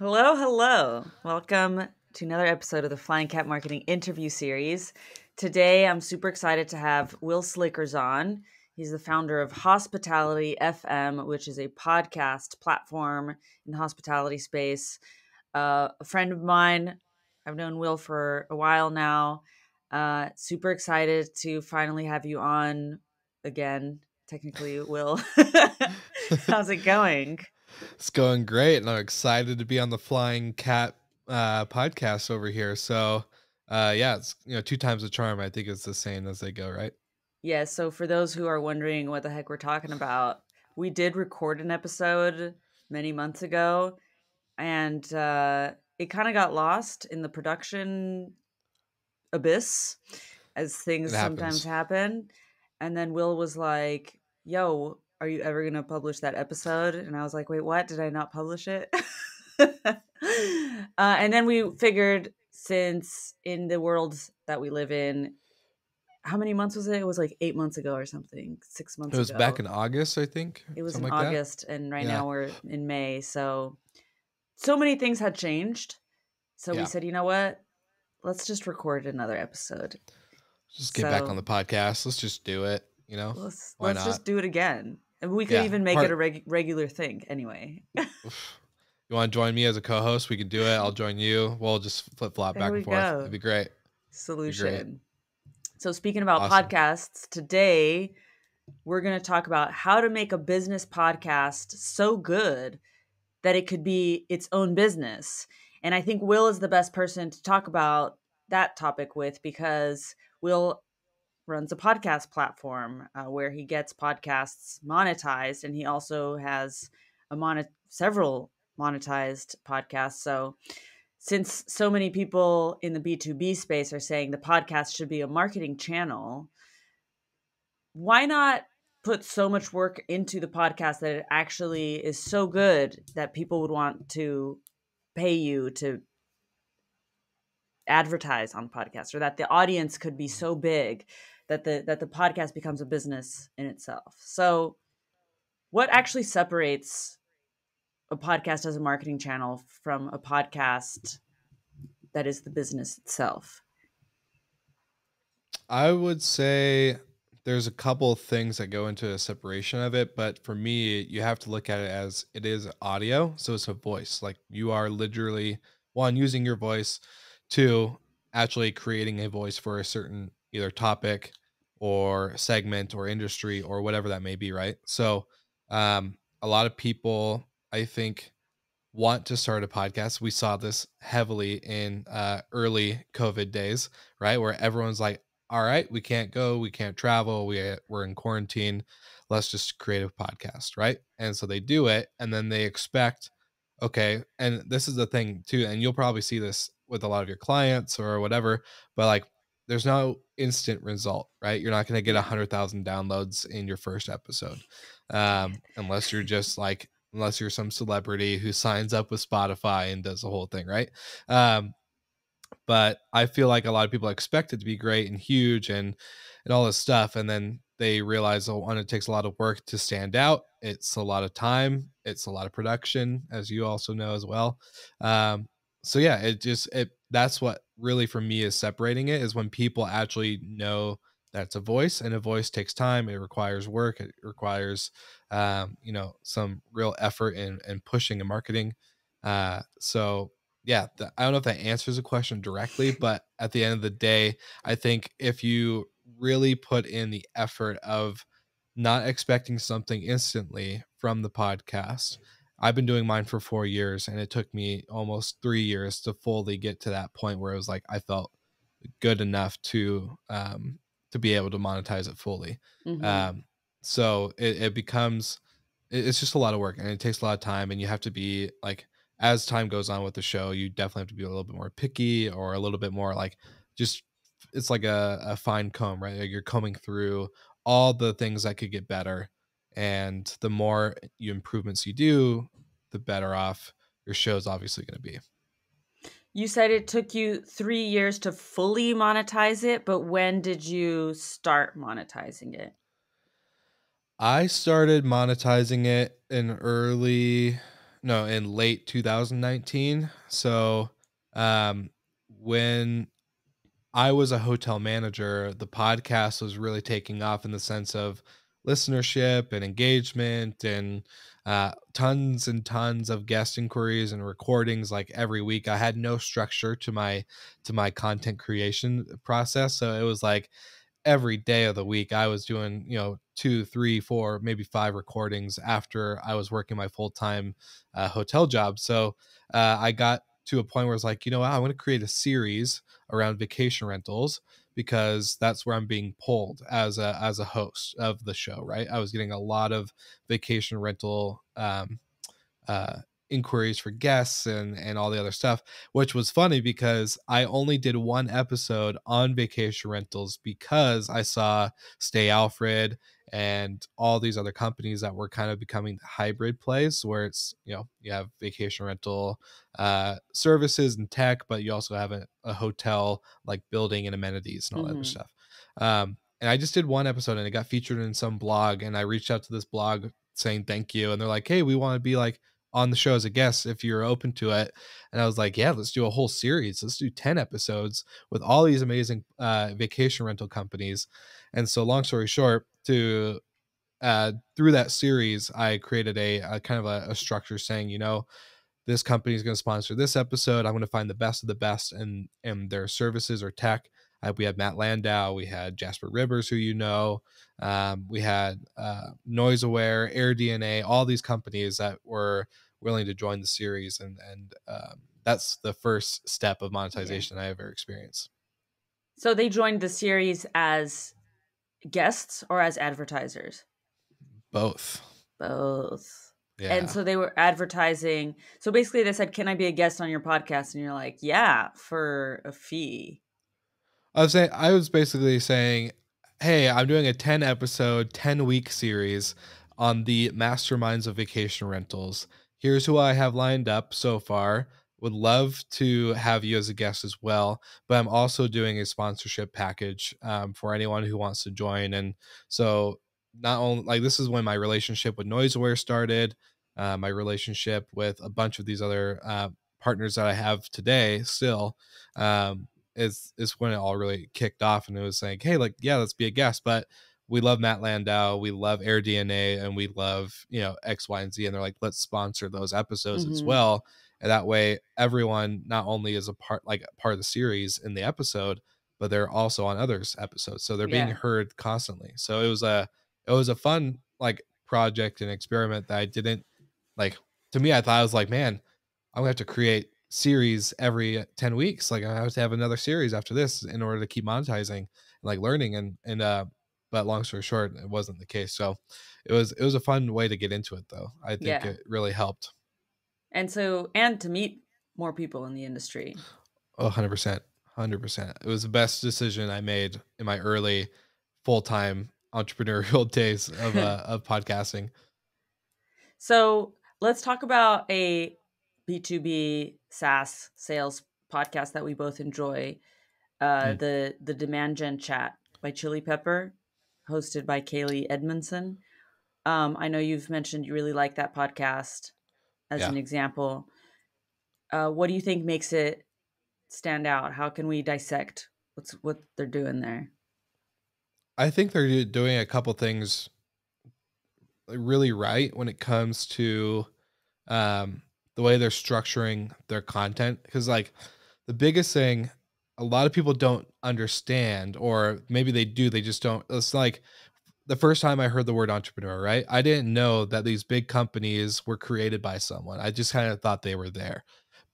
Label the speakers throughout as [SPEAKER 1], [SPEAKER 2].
[SPEAKER 1] Hello, hello. Welcome to another episode of the Flying Cat Marketing Interview Series. Today, I'm super excited to have Wil Slickers on. He's the founder of Hospitality FM, which is a podcast platform in the hospitality space. A friend of mine. I've known Wil for a while now. Super excited to finally have you on again. Technically, Wil. How's it going?
[SPEAKER 2] It's going great, and I'm excited to be on the Flying Cat podcast over here. So, yeah, it's two times the charm. I think it's the same as they go, right?
[SPEAKER 1] Yeah, so for those who are wondering what the heck we're talking about, we did record an episode many months ago, and it kind of got lost in the production abyss, as
[SPEAKER 2] It
[SPEAKER 1] things sometimes
[SPEAKER 2] happens.
[SPEAKER 1] happen. And then Wil was like, "Yo, are you ever going to publish that episode?" And I was like, "Wait, what? Did I not publish it?" And then we figured, since in the world that we live in, how many months was it? It was like 8 months ago or something, 6
[SPEAKER 2] It
[SPEAKER 1] months
[SPEAKER 2] was back
[SPEAKER 1] ago.
[SPEAKER 2] in August, I think,
[SPEAKER 1] It was in
[SPEAKER 2] something like that.
[SPEAKER 1] August, and right
[SPEAKER 2] Yeah,
[SPEAKER 1] now we're in May. So many things had changed. So we
[SPEAKER 2] yeah.
[SPEAKER 1] said, you know what? Let's just record another episode.
[SPEAKER 2] Just get back on
[SPEAKER 1] So
[SPEAKER 2] the podcast. Let's just do it.
[SPEAKER 1] let's
[SPEAKER 2] Why
[SPEAKER 1] let's
[SPEAKER 2] not?
[SPEAKER 1] just do it again. And we could
[SPEAKER 2] Yeah,
[SPEAKER 1] even make it a
[SPEAKER 2] part.
[SPEAKER 1] regular thing anyway.
[SPEAKER 2] Oof. You want to join me as a co-host? We can do it. I'll join you. We'll just flip flop
[SPEAKER 1] There
[SPEAKER 2] back
[SPEAKER 1] we
[SPEAKER 2] and forth.
[SPEAKER 1] go.
[SPEAKER 2] It'd be great. Be great.
[SPEAKER 1] Solution. So speaking about
[SPEAKER 2] Awesome.
[SPEAKER 1] podcasts, today we're going to talk about how to make a business podcast so good that it could be its own business. And I think Wil is the best person to talk about that topic with, because Wil runs a podcast platform where he gets podcasts monetized, and he also has several monetized podcasts. So since so many people in the B2B space are saying the podcast should be a marketing channel, why not put so much work into the podcast that it actually is so good that people would want to pay you to advertise on podcasts, or that the audience could be so big that the podcast becomes a business in itself? So what actually separates a podcast as a marketing channel from a podcast that is the business itself?
[SPEAKER 2] I would say there's a couple of things that go into a separation of it, but for me, you have to look at it as it is audio, so it's a voice. Like you are literally one using your voice, two actually creating a voice for a certain either topic or segment or industry or whatever that may be, right? So, a lot of people, I think, want to start a podcast. We saw this heavily in early COVID days, right? Where everyone's like, all right, we can't go, we can't travel, we're in quarantine. Let's just create a podcast, right? And so they do it, and then they expect, okay, and this is the thing too, and you'll probably see this with a lot of your clients or whatever, but like there's no instant result, right? You're not going to get
[SPEAKER 1] Yeah.
[SPEAKER 2] 100,000 downloads in your first episode, unless you're just like unless you're some celebrity who signs up with Spotify and does the whole thing, right? Um, but I feel like a lot of people expect it to be great and huge and all this stuff, and then they realize, oh, one, it takes a lot of work to stand out. It's a lot of time. It's a lot of production, as you also know as well. Um, so yeah, it that's what really for me is separating it is when people actually know that it's a voice, and a voice takes time. It requires work. It requires some real effort and pushing and marketing. So yeah, I don't know if that answers the question directly, but at the end of the day, I think if you really put in the effort of not expecting something instantly from the podcast. I've been doing mine for 4 years, and it took me almost 3 years to fully get to that point where it was like I felt good enough to be able to monetize it fully.
[SPEAKER 1] Mm-hmm.
[SPEAKER 2] Um, so it becomes it's just a lot of work, and it takes a lot of time, and you have to be like as time goes on with the show, you definitely have to be a little bit more picky or a little bit more like just it's like a fine comb, right? Like you're combing through all the things that could get better, and the more improvements you do, the better off your show is obviously going to be.
[SPEAKER 1] You said it took you 3 years to fully monetize it, but when did you start monetizing it?
[SPEAKER 2] I started monetizing it in early. no, in late 2019. So, um, when I was a hotel manager, the podcast was really taking off in the sense of listenership and engagement and tons and tons of guest inquiries and recordings like every week. I had no structure to my content creation process. So it was like every day of the week I was doing, you know, 2, 3, 4, maybe 5 recordings after I was working my full-time hotel job. So I got to a point where it's like, you know what, I want to create a series around vacation rentals because that's where I'm being pulled as a host of the show, right? I was getting a lot of vacation rental uh, inquiries for guests and all the other stuff, which was funny because I only did one episode on vacation rentals because I saw Stay Alfred and all these other companies that were kind of becoming hybrid plays where it's, you know, you have vacation rental services and tech, but you also have a hotel like building and amenities and all that other
[SPEAKER 1] Hmm.
[SPEAKER 2] stuff. And I just did one episode and it got featured in some blog, and I reached out to this blog saying thank you, and they're like, hey, we want to be like on the show as a guest if you're open to it. And I was like, yeah, let's do a whole series. Let's do 10 episodes with all these amazing vacation rental companies. And so long story short, to through that series, I created a kind of a structure saying, you know, this company is going to sponsor this episode. I'm going to find the best of the best in their services or tech. We had Matt Landau, we had Jasper Rivers, who you know, we had Noise Aware, AirDNA, all these companies that were willing to join the series, and that's the first step of
[SPEAKER 1] Yeah.
[SPEAKER 2] monetization I ever experienced.
[SPEAKER 1] So they joined the series as guests or as advertisers?
[SPEAKER 2] Both,
[SPEAKER 1] Both. And
[SPEAKER 2] yeah.
[SPEAKER 1] so they were advertising. So basically, they said, "Can I be a guest on your podcast?" And you're like, "Yeah, for a fee."
[SPEAKER 2] I was basically saying, hey, I'm doing a 10 episode, 10-week series on the masterminds of vacation rentals. Here's who I have lined up so far. Would love to have you as a guest as well, but I'm also doing a sponsorship package for anyone who wants to join. And so, not only like this is when my relationship with NoiseAware started, my relationship with a bunch of these other partners that I have today still. Is when it all really kicked off, and it was like, hey, like, yeah, let's be a guest, but we love Matt Landau, we love AirDNA, and we love, you know, X, Y, and Z, and they're like, let's sponsor those episodes as
[SPEAKER 1] Hmm.
[SPEAKER 2] well, and that way everyone not only is a part like a part of the series in the episode, but they're also on others episodes, so they're being
[SPEAKER 1] Yeah.
[SPEAKER 2] heard constantly. So it was a fun like project and experiment that I didn't like. To me, I thought I was like, man, I'm gonna have to create series every 10 weeks. Like I have to have another series after this in order to keep monetizing and like learning and but long story short, it wasn't the case. So it was a fun way to get into it though. I think
[SPEAKER 1] Yeah.
[SPEAKER 2] it really helped.
[SPEAKER 1] And so, and to meet more people in the industry.
[SPEAKER 2] Oh, 100%. 100%. It was the best decision I made in my early full-time entrepreneurial days of podcasting.
[SPEAKER 1] So let's talk about a B2B SaaS sales podcast that we both enjoy.
[SPEAKER 2] Mm,
[SPEAKER 1] The Demand Gen Chat by Chili Pepper, hosted by Kaylee Edmondson. I know you've mentioned you really like that podcast as
[SPEAKER 2] yeah.
[SPEAKER 1] an example. What do you think makes it stand out? How can we dissect what they're doing there?
[SPEAKER 2] I think they're doing a couple things really right when it comes to the way they're structuring their content, because like the biggest thing a lot of people don't understand, or maybe they do, they just don't. It's like the first time I heard the word entrepreneur, right? I didn't know that these big companies were created by someone. I just kind of thought they were there.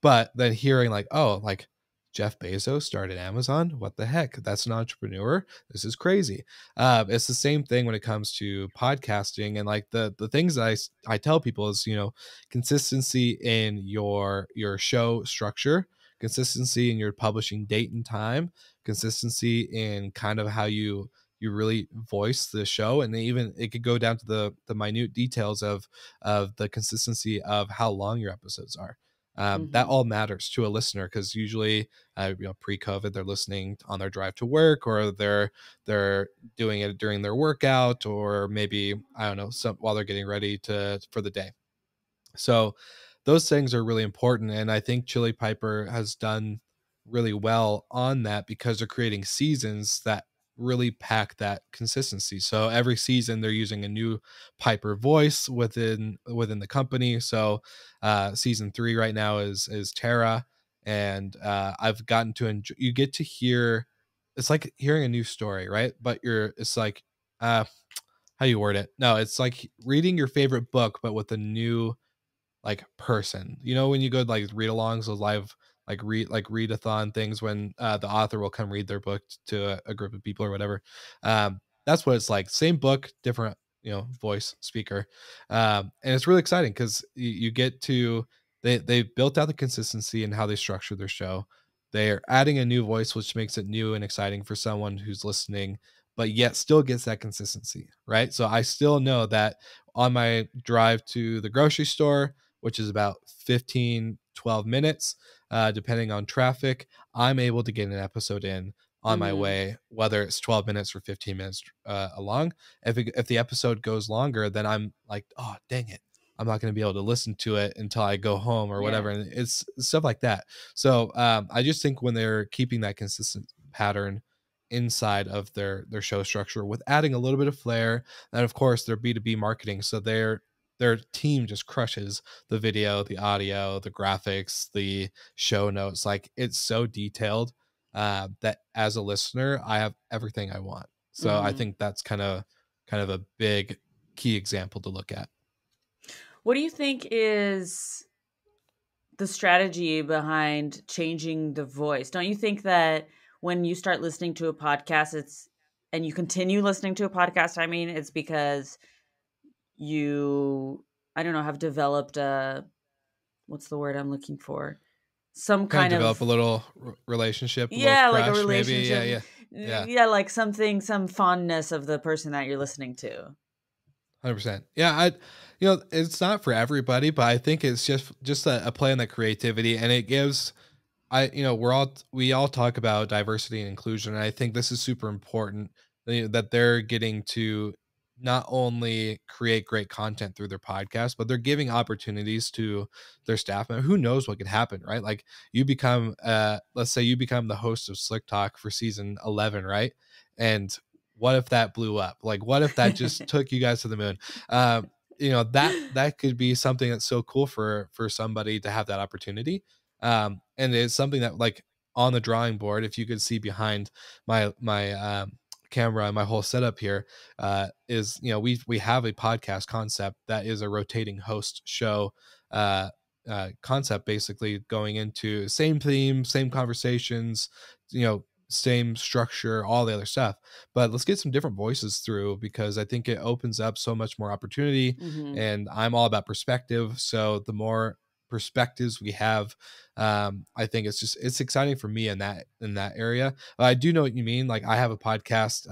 [SPEAKER 2] But then hearing like, oh, like Jeff Bezos started Amazon. What the heck? That's an entrepreneur. This is crazy. It's the same thing when it comes to podcasting, and like the things that I tell people is, you know, consistency in your show structure, consistency in your publishing date and time, consistency in kind of how you really voice the show, and even it could go down to the minute details of the consistency of how long your episodes are. That
[SPEAKER 1] Hmm.
[SPEAKER 2] all matters to a listener, because usually you know, pre-COVID they're listening on their drive to work, or they're doing it during their workout, or maybe I don't know, some while they're getting ready to for the day. So those things are really important. And I think Chili Piper has done really well on that because they're creating seasons that really pack that consistency. So every season they're using a new Piper voice within the company. So season 3 right now is Tara, and I've gotten to enjoy. You get to hear, it's like hearing a new story, right? But it's like uh, how you word it? No, it's like reading your favorite book, but with a new like person. You know, when you go to, like, read-alongs, those live readathon things when the author will come read their book to a group of people or whatever. That's what it's like. Same book, different, voice speaker. And it's really exciting because you get to they've built out the consistency in how they structure their show. They're adding a new voice, which makes it new and exciting for someone who's listening, but yet still gets that consistency, right? So I still know that on my drive to the grocery store, which is about 15-12 minutes, depending on traffic, I'm able to get an episode in on my
[SPEAKER 1] Mm-hmm.
[SPEAKER 2] way, whether it's 12 minutes or 15 minutes along. If the episode goes longer, then I'm like, oh, dang it, I'm not going to be able to listen to it until I go home or
[SPEAKER 1] Yeah.
[SPEAKER 2] whatever. And it's stuff like that. So I just think when they're keeping that consistent pattern inside of their show structure with adding a little bit of flair, and of course their B2B marketing, so their team just crushes the video, the audio, the graphics, the show notes. Like, it's so detailed that as a listener, I have everything I want. So I
[SPEAKER 1] Mm-hmm.
[SPEAKER 2] think that's kind of a big key example to look at.
[SPEAKER 1] What do you think is the strategy behind changing the voice? Don't you think that when you start listening to a podcast, and you continue listening to a podcast, I mean, it's because you, I don't know, have developed what's the word I'm looking for? Some
[SPEAKER 2] Kind of
[SPEAKER 1] kind
[SPEAKER 2] develop a
[SPEAKER 1] of,
[SPEAKER 2] little relationship, a little
[SPEAKER 1] yeah, like a
[SPEAKER 2] crush, maybe. Yeah,
[SPEAKER 1] relationship.
[SPEAKER 2] yeah, yeah.
[SPEAKER 1] Yeah, like something, some fondness of the person that you're listening to.
[SPEAKER 2] 100%. Yeah, it's not for everybody, but I think it's just a play on the creativity, and it gives we all talk about diversity and inclusion, and I think this is super important, that they're getting to not only create great content through their podcast, but they're giving opportunities to their staff. And who knows what could happen, right? Like, you become let's say you become the host of Slick Talk for season 11, right? And what if that blew up? Like, what if that just took you guys to the moon? That could be something that's so cool for somebody to have that opportunity. And it's something that, like, on the drawing board, if you could see behind my camera and my whole setup here, is, we have a podcast concept that is a rotating host show concept, basically going into same theme, same conversations, same structure, all the other stuff. But let's get some different voices through, because I think it opens up so much more opportunity.
[SPEAKER 1] Hmm.
[SPEAKER 2] And I'm all about perspective. So the more perspectives we have, I think it's exciting for me in that area. I do know what you mean. Like, I have a podcast,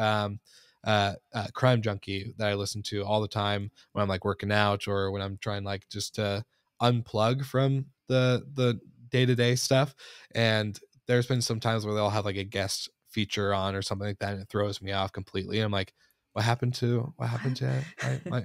[SPEAKER 2] Crime Junkie, that I listen to all the time when I'm, like, working out, or when I'm trying, like, just to unplug from the day-to-day stuff. And there's been some times where they'll have, like, a guest feature on or something like that, and it throws me off completely. And I'm like, what happened to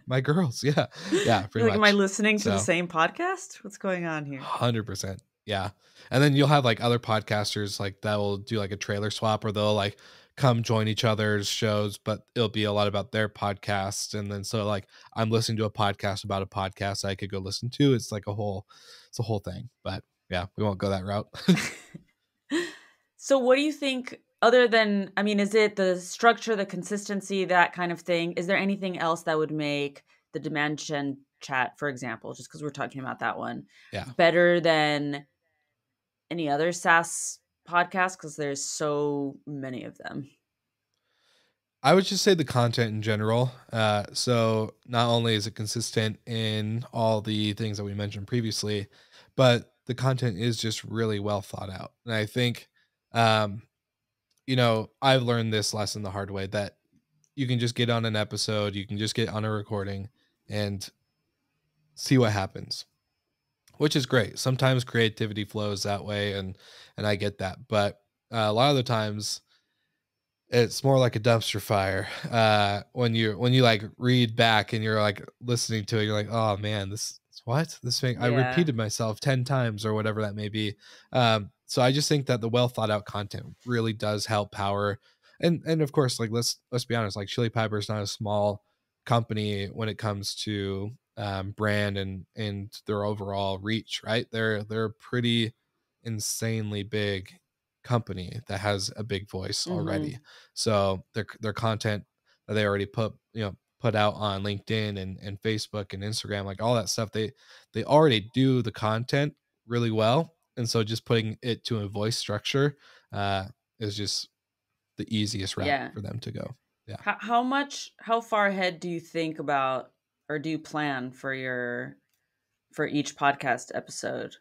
[SPEAKER 2] my girls? Yeah. Yeah,
[SPEAKER 1] You're
[SPEAKER 2] pretty
[SPEAKER 1] like, am I
[SPEAKER 2] much.
[SPEAKER 1] listening to the
[SPEAKER 2] So
[SPEAKER 1] same podcast? What's going on here?
[SPEAKER 2] 100%. Yeah. And then you'll have, like, other podcasters, like, that will do, like, a trailer swap, or they'll, like, come join each other's shows, but it'll be a lot about their podcast. And then, so, like, I'm listening to a podcast about a podcast I could go listen to. It's a whole thing. But yeah, we won't go that route.
[SPEAKER 1] So, what do you think, other than, I mean, is it the structure, the consistency, that kind of thing? Is there anything else that would make the demand gen chat, for example, just because we're talking about that one,
[SPEAKER 2] Yeah.
[SPEAKER 1] better than any other SaaS podcast? Because there's so many of them.
[SPEAKER 2] I would just say the content in general. So not only is it consistent in all the things that we mentioned previously, but the content is just really well thought out. And I think, um, I've learned this lesson the hard way, that you can just get on an episode, you can just get on a recording and see what happens, which is great. Sometimes creativity flows that way, and I get that. But a lot of the times, it's more like a dumpster fire. When you like read back and you're, like, listening to it, you're like, oh man, this what this thing, I
[SPEAKER 1] Yeah.
[SPEAKER 2] repeated myself 10 times or whatever that may be. So I just think that the well thought out content really does help power. And of course, like let's be honest, like Chili Pepper is not a small company when it comes to brand and their overall reach, right? They're a pretty insanely big company that has a big voice already.
[SPEAKER 1] Mhm.
[SPEAKER 2] So their content that they already put out on LinkedIn and Facebook and Instagram, like all that stuff, they already do the content really well. And so just putting it to a voice structure uh, is just the easiest route
[SPEAKER 1] Yeah.
[SPEAKER 2] for them to go. Yeah.
[SPEAKER 1] How far ahead do you think about, or do you plan for for each podcast episode?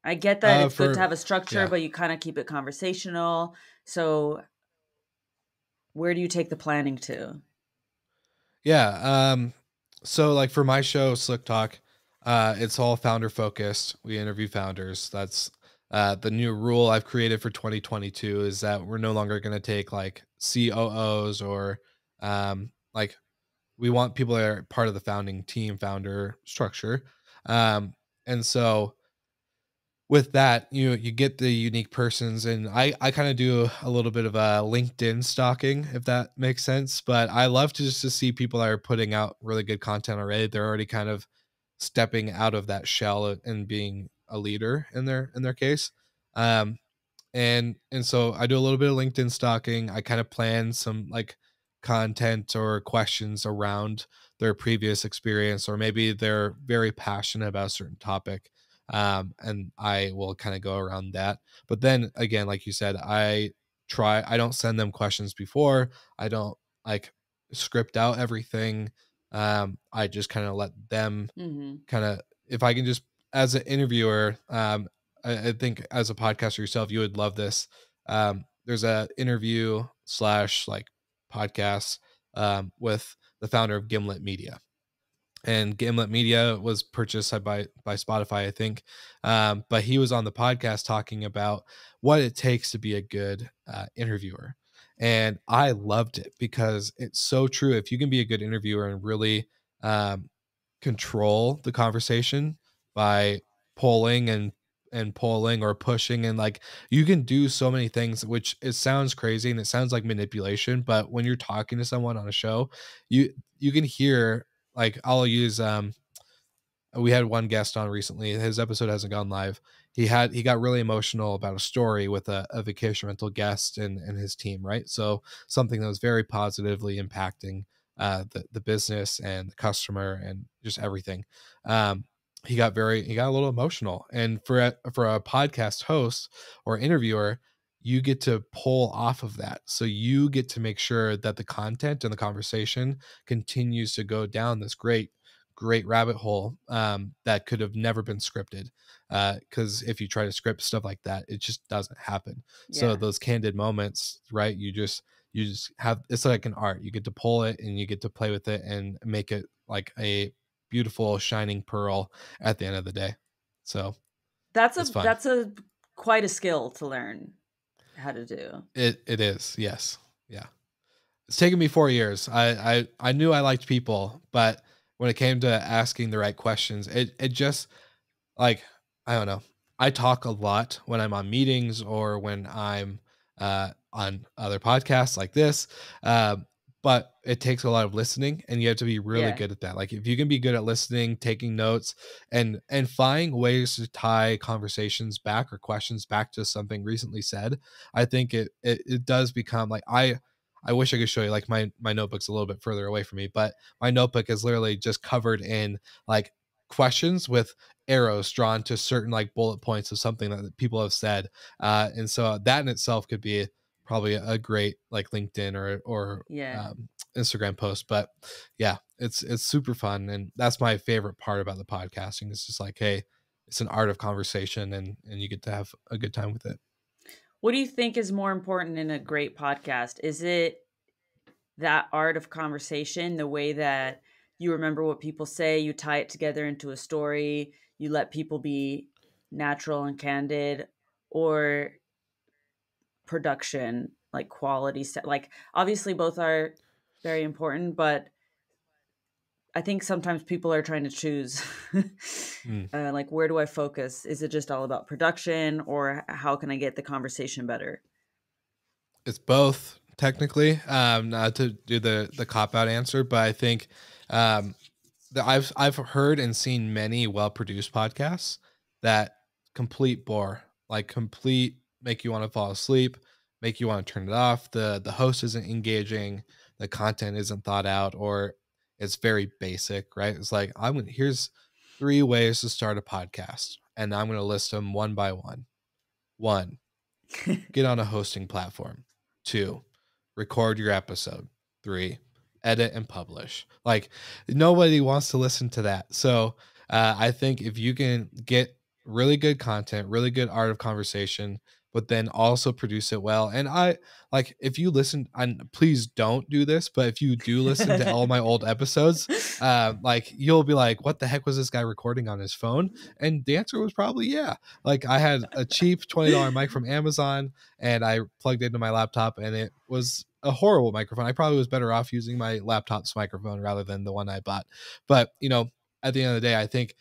[SPEAKER 1] I get that it's good to
[SPEAKER 2] For
[SPEAKER 1] have a structure,
[SPEAKER 2] yeah.
[SPEAKER 1] but you kind of keep it conversational. So where do you take the planning to?
[SPEAKER 2] Yeah. So like for my show, Slick Talk, it's all founder focused. We interview founders. That's the new rule I've created for 2022 is that we're no longer going to take like COOs or like we want people that are part of the founding team, founder structure. Um, and so with that, you get the unique persons, and I kind of do a little bit of a LinkedIn stalking, if that makes sense. But I love to just to see people that are putting out really good content already. They're already kind of stepping out of that shell and being a leader in their case. Um, and so I do a little bit of LinkedIn stalking. I kind of plan some like content or questions around their previous experience, or maybe they're very passionate about a certain topic. And I will kind of go around that. But then again, like you said, I don't send them questions before. I don't like script out everything. I just kind of let them
[SPEAKER 1] Mhm.
[SPEAKER 2] kind of, if I can just, as an interviewer, I think as a podcaster yourself, you would love this. There's a interview slash like podcast with the founder of Gimlet Media, and Gimlet Media was purchased by Spotify, I think. But he was on the podcast talking about what it takes to be a good interviewer, and I loved it because it's so true. If you can be a good interviewer and really um, control the conversation by polling and polling or pushing, and like you can do so many things, which it sounds crazy and it sounds like manipulation, but when you're talking to someone on a show, you can hear, like I'll use we had one guest on recently. His episode hasn't gone live. He got really emotional about a story with a vacation rental guest and his team, right? So something that was very positively impacting the business and the customer and just everything. Um, he got a little emotional, and for a podcast host or interviewer, you get to pull off of that. So you get to make sure that the content and the conversation continues to go down this great rabbit hole that could have never been scripted, because if you try to script stuff like that, it just doesn't happen. So
[SPEAKER 1] Yeah.
[SPEAKER 2] those candid moments, right, you just have, it's like an art. You get to pull it and you get to play with it and make it like a beautiful shining pearl at the end of the day. So it's fun.
[SPEAKER 1] That's a quite a skill to learn how to do.
[SPEAKER 2] It is, yes. Yeah, it's taken me 4 years. I knew I liked people, but when it came to asking the right questions, it just, like, I don't know. I talk a lot when I'm on meetings or when I'm on other podcasts like this, uh, but it takes a lot of listening, and you have to be really
[SPEAKER 1] Yeah.
[SPEAKER 2] good at that. Like, if you can be good at listening, taking notes, and find ways to tie conversations back or questions back to something recently said, I think it does become like I wish I could show you, like my notebook's a little bit further away from me, but my notebook is literally just covered in like questions with arrows drawn to certain like bullet points of something that people have said. And so that in itself could be probably a great like LinkedIn or
[SPEAKER 1] Yeah.
[SPEAKER 2] Instagram post. But yeah, it's super fun, and that's my favorite part about the podcasting. It's just like, hey, it's an art of conversation, and you get to have a good time with it.
[SPEAKER 1] What do you think is more important in a great podcast? Is it that art of conversation, the way that you remember what people say, you tie it together into a story, you let people be natural and candid, or production, like quality set? Like obviously both are very important, but I think sometimes people are trying to choose,
[SPEAKER 2] Mm.
[SPEAKER 1] like, where do I focus? Is it just all about production, or how can I get the conversation better?
[SPEAKER 2] It's both technically. Not to do the cop out answer, but I think um, I've heard and seen many well produced podcasts that complete bore, like complete make you want to fall asleep, make you want to turn it off. The host isn't engaging, the content isn't thought out, or it's very basic, right? It's like here's 3 ways to start a podcast, and I'm gonna list them one by one. One, get on a hosting platform. 2, record your episode. 3, edit and publish. Like nobody wants to listen to that. So I think if you can get really good content, really good art of conversation, but then also produce it well. And I like if you listen, and please don't do this, but if you do listen to all my old episodes, like you'll be like, what the heck was this guy recording on his phone? And the answer was probably yeah. Like I had a cheap $20 mic from Amazon and I plugged it into my laptop and it was a horrible microphone. I probably was better off using my laptop's microphone rather than the one I bought. But, at the end of the day, I think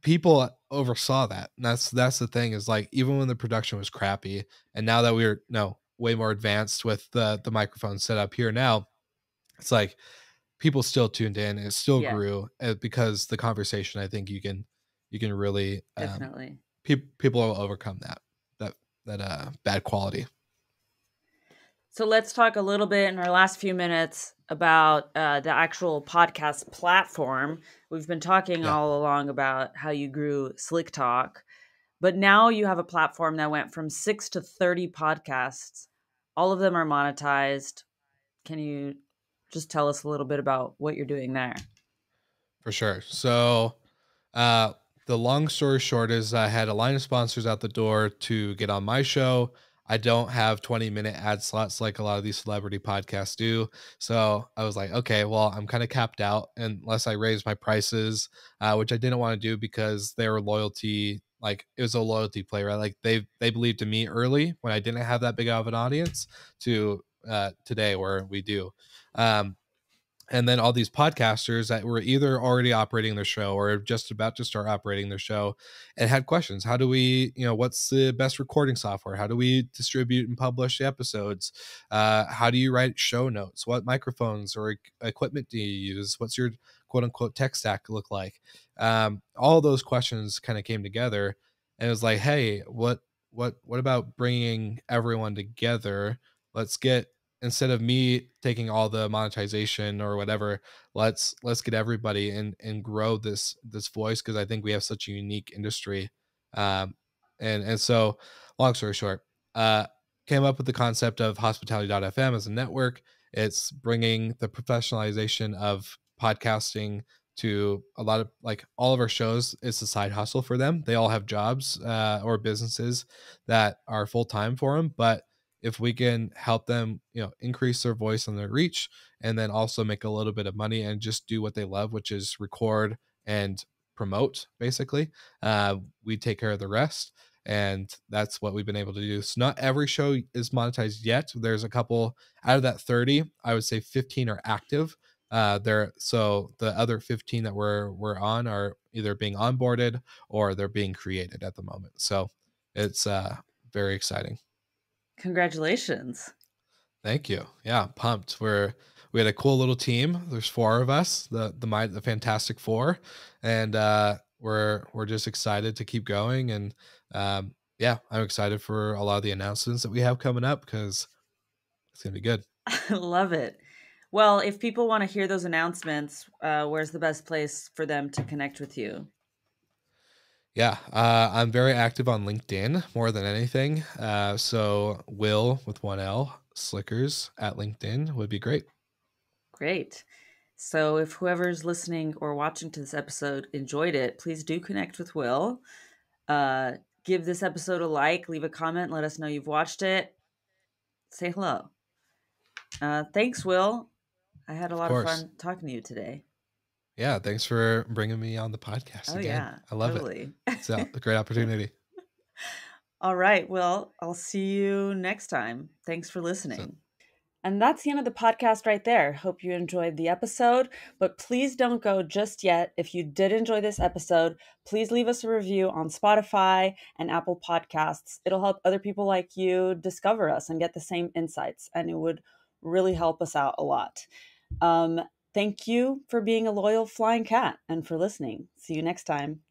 [SPEAKER 2] people oversaw that. And that's the thing is like even when the production was crappy and now that we're no way more advanced with the microphone set up here now, it's like people still tuned in. It still
[SPEAKER 1] Yeah,
[SPEAKER 2] grew because the conversation I think you can really
[SPEAKER 1] definitely.
[SPEAKER 2] people will overcome that bad quality.
[SPEAKER 1] So let's talk a little bit in our last few minutes about the actual podcast platform. We've been talking
[SPEAKER 2] Yeah,
[SPEAKER 1] all along about how you grew Slick Talk, but now you have a platform that went from 6 to 30 podcasts. All of them are monetized. Can you just tell us a little bit about what you're doing there?
[SPEAKER 2] for sure. So Uh, the long story short is I had a line of sponsors out the door to get on my show. I don't have 20-minute ad slots like a lot of these celebrity podcasts do. So I was like, okay, well, I'm kind of capped out unless I raise my prices, which I didn't want to do because they were loyalty, like it was a loyalty play, right? Like they believed in me early when I didn't have that big of an audience to today where we do. Um, and then all these podcasters that were either already operating their show or just about to start operating their show and had questions. How do we, what's the best recording software? How do we distribute and publish the episodes? How do you write show notes? What microphones or equipment do you use? What's your quote unquote tech stack look like? All those questions kind of came together and it was like, hey, what about bringing everyone together? Let's get instead of me taking all the monetization or whatever, let's get everybody and grow this voice because I think we have such a unique industry. And so long story short, uh came up with the concept of hospitality.fm as a network. It's bringing the professionalization of podcasting to a lot of like all of our shows. It's a side hustle for them. They all have jobs or businesses that are full time for them, but if we can help them, increase their voice and their reach, and then also make a little bit of money and just do what they love, which is record and promote, basically, we take care of the rest. And that's what we've been able to do. So not every show is monetized yet. There's a couple out of that 30, I would say 15 are active. So the other 15 that we're on are either being onboarded or they're being created at the moment. So it's very exciting.
[SPEAKER 1] Congratulations.
[SPEAKER 2] Thank you. Yeah, pumped. We had a cool little team. There's 4 of us, the Fantastic Four, and we're just excited to keep going. And yeah, I'm excited for a lot of the announcements that we have coming up because it's gonna be good.
[SPEAKER 1] Love it. Well, if people want to hear those announcements, where's the best place for them to connect with you?
[SPEAKER 2] Yeah, I'm very active on LinkedIn more than anything. So Will with 1 L Slickers at LinkedIn would be great.
[SPEAKER 1] Great. So, if whoever's listening or watching to this episode enjoyed it, please do connect with Will. Uh, Give this episode a like, leave a comment, let us know you've watched it. Say hello. Thanks, Will. I had a
[SPEAKER 2] Of
[SPEAKER 1] lot of
[SPEAKER 2] course.
[SPEAKER 1] fun talking to you today.
[SPEAKER 2] Yeah, thanks for bringing me on the podcast
[SPEAKER 1] Oh,
[SPEAKER 2] again.
[SPEAKER 1] yeah,
[SPEAKER 2] I love it.
[SPEAKER 1] totally.
[SPEAKER 2] It's a great opportunity.
[SPEAKER 1] All right. Well, I'll see you next time. Thanks for
[SPEAKER 2] So
[SPEAKER 1] listening. And that's the end of the podcast right there. Hope you enjoyed the episode, but please don't go just yet. If you did enjoy this episode, please leave us a review on Spotify and Apple Podcasts. It'll help other people like you discover us and get the same insights, and it would really help us out a lot. Thank you for being a loyal flying cat and for listening. See you next time.